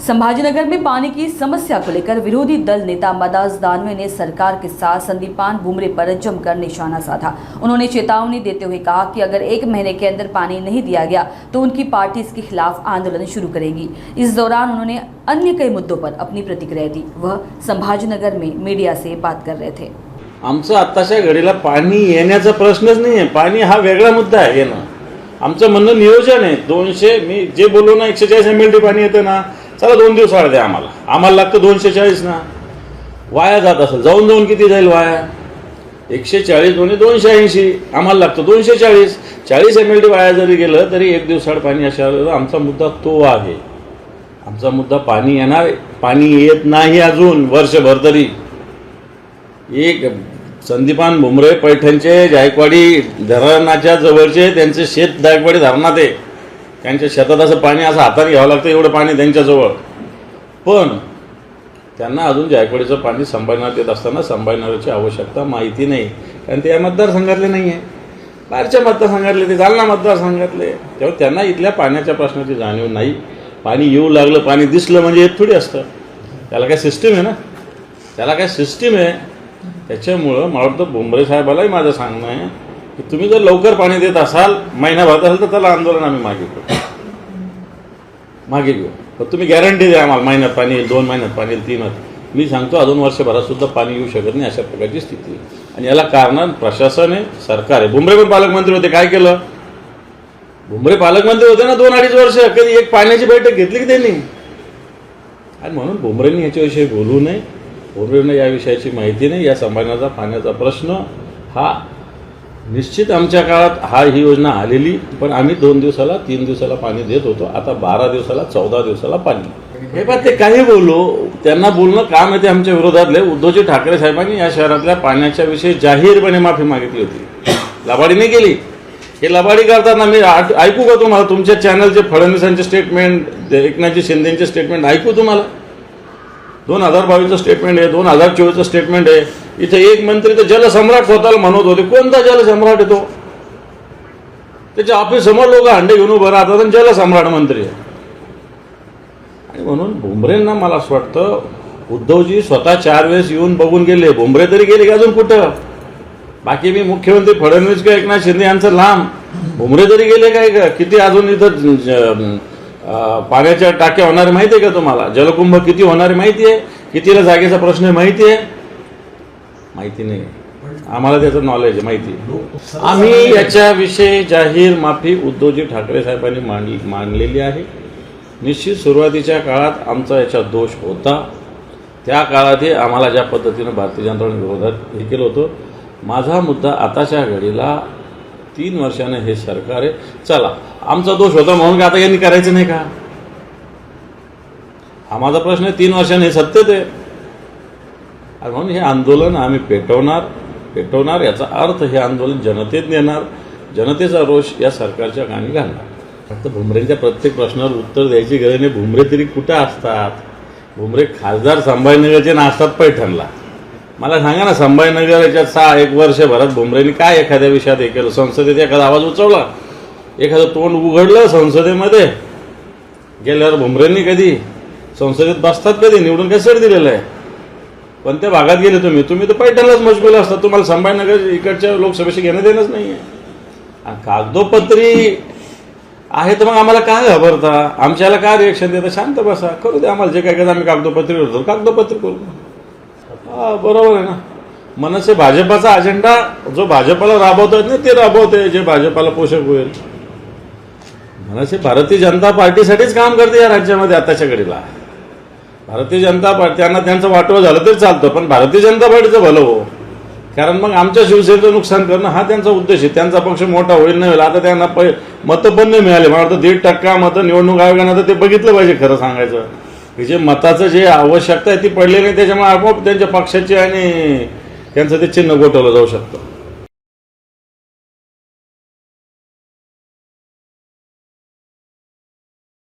संभाजीनगर में पानी की समस्या को लेकर विरोधी दल नेता मदास दानवे ने सरकार के साथ संदीपान बुमरे पर जमकर निशाना साधा। उन्होंने चेतावनी देते हुए कहा कि अगर 1 महीने के अंदर पानी नहीं दिया गया तो उनकी पार्टी इसके खिलाफ आंदोलन शुरू करेगी। इस दौरान उन्होंने अन्य कई मुद्दों पर अपनी प्रतिक्रिया दी। वह संभाजीनगर में मीडिया से बात कर रहे थे। आमचं आत्ताच्या घडीला पाणी येण्याचा प्रश्नच नाही आहे। पाणी हा वेगळा मुद्दा आहे येणं। आमचं म्हणणं नियोजन आहे। 200 मी जे बोललो ना 140 ml पाणी येतं ना, चला 2 दिवस वाढ द्या आम्हाला लागतं 240 ना। वाया जात असेल जाऊन जाऊन किती जाईल वाया? 140 दोन्ही 280 आम्हाला लागतं 240 40 ml वाया जरी गेलं तरी 1 दिवसाआड पाणी अशा आमचा मुद्दा तो आहे। आमचा मुद्दा पाणी येणार, पाणी येत नाही अजून वर्षभर तरी। एक संदीपान बुमरे पैठणचे जायकवाडी धरणाच्या जवळचे त्यांचे शेत जायकवाडी धरणात आहे। त्यांच्या शेतात असं पाणी असं हाताने घ्यावं लागतं एवढं पाणी त्यांच्याजवळ। पण त्यांना अजून जायकवाडीचं पाणी संभाजीनगरात येत असताना संभाजीनगरची आवश्यकता माहिती नाही, कारण ते या मतदारसंघातले नाही आहे, बाहेरच्या मतदारसंघातले, ते जालना मतदारसंघातले। तेव्हा त्यांना इथल्या पाण्याच्या प्रश्नाची जाणीव नाही। पाणी येऊ लागलं, पाणी दिसलं म्हणजे येत थोडी असतं, त्याला काय सिस्टीम आहे ना, त्याला काय सिस्टीम आहे। त्याच्यामुळं मला वाटतं बुमरे साहेबालाही माझं सांगणं आहे की तुम्ही जर लवकर पाणी देत असाल, महिनाभर असेल तर त्याला आंदोलन आम्ही मागे घेऊ। पण तुम्ही गॅरंटी द्या आम्हाला महिन्यात पाणी येईल, 2 महिन्यात पाणी येईल, 3 महिन्यात। मी सांगतो अजून वर्षभरात सुद्धा पाणी येऊ शकत नाही, अशा प्रकारची स्थिती आहे। आणि याला कारण प्रशासन आहे, सरकार आहे। बुमरे पण पालकमंत्री होते, काय केलं? बुमरे पालकमंत्री होते ना 2-2.5 वर्ष, कधी एक पाण्याची बैठक घेतली की त्यांनी? आणि म्हणून बुमरेंनी याच्याविषयी बोलू नये, बुमरेंना या विषयाची माहिती नाही। या संभाजीनगरचा पाण्याचा प्रश्न हा निश्चित आमच्या काळात ही योजना आलेली, पण आम्ही 2 दिवसाला 3 दिवसाला पाणी देत होतो। आता 12 दिवसाला 14 दिवसाला पाणी। हे पण ते काही बोललो, त्यांना बोलणं काम आहे ते आमच्या विरोधातले। उद्धवजी ठाकरे साहेबांनी या शहरातल्या पाण्याच्या विषयी जाहीरपणे माफी मागितली होती, लबाडी नाही केली। हे लबाडी करताना मी ऐकू का तुम्हाला? तुमच्या चॅनलचे फडणवीसांचे स्टेटमेंट, एकनाथजी शिंदेचे स्टेटमेंट ऐकू तुम्हाला? 2022चं स्टेटमेंट आहे, 2024चं स्टेटमेंट आहे। इथे एक मंत्री तर जलसम्राट स्वतःला म्हणत होते। कोणता जलसम्राट आहे तो? त्याच्या ऑफिस समोर लोक अंडे घेऊन उभं राहतात आणि जलसम्राट मंत्री आहे। आणि म्हणून बुमरेंना मला असं वाटतं उद्धवजी स्वतः 4 वेळेस येऊन बघून गेले, बुमरे तरी गेले की अजून कुठं? बाकी मी मुख्यमंत्री फडणवीस का एकनाथ शिंदे यांचं लांब, बुमरे तरी गेले काय का? किती अजून इथं पाण्याच्या टाक्या होणारे माहिती आहे का तुम्हाला? जलकुंभ किती होणारे माहिती आहे? कितीला जागेचा प्रश्न आहे माहिती आहे? माहिती नाही, आम्हाला त्याचं नॉलेज आहे, माहिती आहे। आम्ही याच्याविषयी जाहीर माफी उद्धवजी ठाकरे साहेबांनी मांडलेली आहे। निश्चित सुरुवातीच्या काळात आमचा याच्यात दोष होता, त्या काळातही आम्हाला ज्या पद्धतीनं भारतीय जनता पार्टी विरोधात हे केलं होतं। माझा मुद्दा आताच्या घडीला 3 वर्षाने हे सरकार आहे, चला आमचा दोष होता म्हणून का आता यांनी करायचं नाही का? हा माझा प्रश्न आहे। 3 वर्षाने हे सत्तेत आहे आणि म्हणून हे आंदोलन आम्ही पेटवणार। याचा अर्थ हे आंदोलन जनतेत नेणार, जनतेचा रोष या सरकारच्या कानी घालणार। फक्त बुमरेंच्या प्रत्येक प्रश्नावर उत्तर द्यायची गरज नाही। बुमरे तरी कुठं असतात? बुमरे खासदार संभाजीनगरचे नसतात पैठणला। मला सांगा ना, संभाजीनगर याच्यात 1 वर्षभरात बुमरेंनी काय एखाद्या विषयात हे केलं? संसदेत एखादा आवाज उचवला, एखादं तोंड उघडलं संसदेमध्ये गेल्यावर? बुमरेंनी कधी संसदेत बसतात? कधी निवडून कशासाठी दिलेलं आहे? कोणत्या भागात गेले तुम्ही तर पैठणलाच मशगूल असतात। तुम्हाला संभाजीनगर इकडच्या लोकसभेशी घेणं देणंच नाही आहे। आणि कागदोपत्री आहे तर मग आम्हाला काय घाबरता? आमच्याला काय रिएक्शन देता? शांत बसा, करू दे आम्हाला जे काय करायचं। आम्ही कागदोपत्री करतो, कागदोपत्री करू। बरोबर आहे ना? मनसे भाजपाचा अजेंडा जो भाजपाला राबवता येत नाही ते राबवते, जे भाजपाला पोषक होईल। मनसे भारतीय जनता पार्टीसाठीच काम करते या राज्यामध्ये आताच्या घडीला। भारतीय जनता पार्टी त्यांना त्यांचं वाटवं झालं तरी चालतं, पण भारतीय जनता पार्टीचं भलं हो, कारण मग आमच्या शिवसेनेचं नुकसान करणं हा त्यांचा उद्देश आहे। त्यांचा पक्ष मोठा होईल नाही होईल, आता त्यांना मतं पण नाही मिळाले। मला वाटतं 1.5% मतं निवडणूक आयोगानं तर ते बघितलं पाहिजे खरं सांगायचं, की जे मताचं जे आवश्यकता आहे ती पडली नाही, त्याच्यामुळे आपोआप त्यांच्या पक्षाची आणि त्यांचं ते चिन्ह गोठवलं जाऊ शकतं।